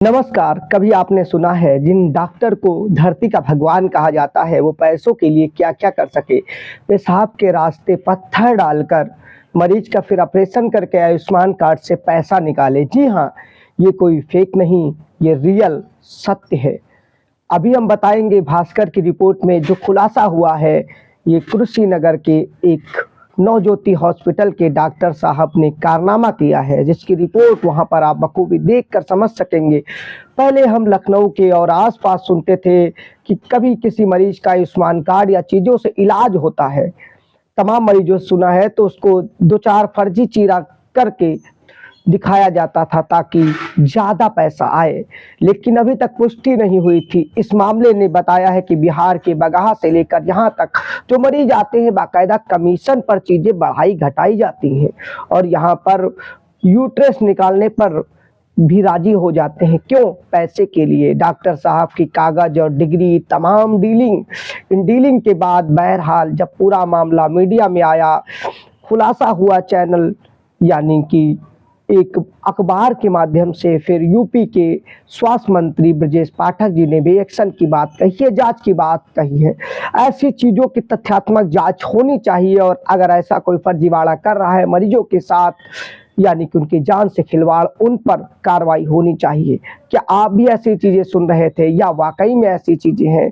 नमस्कार। कभी आपने सुना है जिन डॉक्टर को धरती का भगवान कहा जाता है वो पैसों के लिए क्या क्या कर सके। पेशाब के रास्ते पत्थर डालकर मरीज का फिर ऑपरेशन करके आयुष्मान कार्ड से पैसा निकाले। जी हाँ, ये कोई फेक नहीं, ये रियल सत्य है। अभी हम बताएंगे भास्कर की रिपोर्ट में जो खुलासा हुआ है। ये कुशीनगर के एक नवज्योति हॉस्पिटल के डॉक्टर साहब ने कारनामा किया है, जिसकी रिपोर्ट वहां पर आप बखूबी देखकर समझ सकेंगे। पहले हम लखनऊ के और आसपास सुनते थे कि कभी किसी मरीज का आयुष्मान कार्ड या चीज़ों से इलाज होता है, तमाम मरीजों से सुना है, तो उसको दो चार फर्जी चीरा करके दिखाया जाता था ताकि ज़्यादा पैसा आए, लेकिन अभी तक पुष्टि नहीं हुई थी। इस मामले ने बताया है कि बिहार के बगहा से लेकर यहाँ तक जो मरीज आते हैं बाकायदा कमीशन पर चीज़ें बढ़ाई घटाई जाती हैं और यहाँ पर यूट्रस निकालने पर भी राजी हो जाते हैं। क्यों? पैसे के लिए। डॉक्टर साहब की कागज और डिग्री, तमाम इन डीलिंग के बाद बहरहाल जब पूरा मामला मीडिया में आया, खुलासा हुआ चैनल यानी कि एक अखबार के माध्यम से, फिर यूपी के स्वास्थ्य मंत्री ब्रजेश पाठक जी ने भी एक्शन की बात कही है, जांच की बात कही है। ऐसी चीज़ों की तथ्यात्मक जांच होनी चाहिए और अगर ऐसा कोई फर्जीवाड़ा कर रहा है मरीजों के साथ यानी कि उनकी जान से खिलवाड़, उन पर कार्रवाई होनी चाहिए। क्या आप भी ऐसी चीज़ें सुन रहे थे या वाकई में ऐसी चीज़ें हैं?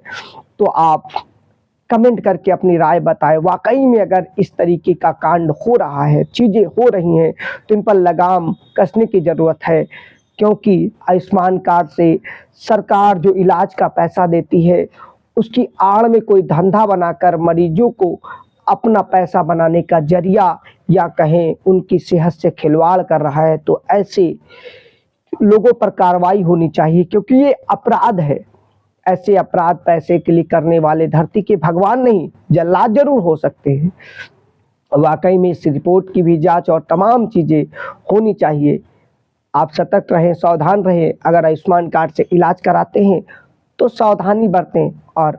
तो आप कमेंट करके अपनी राय बताएं। वाकई में अगर इस तरीके का कांड हो रहा है, चीज़ें हो रही हैं, तो इन पर लगाम कसने की ज़रूरत है, क्योंकि आयुष्मान कार्ड से सरकार जो इलाज का पैसा देती है उसकी आड़ में कोई धंधा बनाकर मरीजों को अपना पैसा बनाने का जरिया या कहें उनकी सेहत से खिलवाड़ कर रहा है। तो ऐसे लोगों पर कार्रवाई होनी चाहिए, क्योंकि ये अपराध है। ऐसे अपराध पैसे के लिए करने वाले धरती के भगवान नहीं, जल्लाद जरूर हो सकते हैं। वाकई में इस रिपोर्ट की भी जांच और तमाम चीज़ें होनी चाहिए। आप सतर्क रहें, सावधान रहें। अगर आयुष्मान कार्ड से इलाज कराते हैं तो सावधानी बरतें और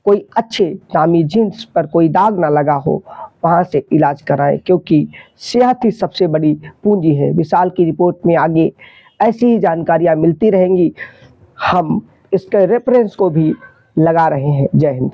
कोई अच्छे नामी जिन्स पर कोई दाग ना लगा हो वहाँ से इलाज कराएं, क्योंकि सेहत ही सबसे बड़ी पूंजी है। विशाल की रिपोर्ट में आगे ऐसी ही जानकारियाँ मिलती रहेंगी। हम इसके रेफरेंस को भी लगा रहे हैं। जय हिंद।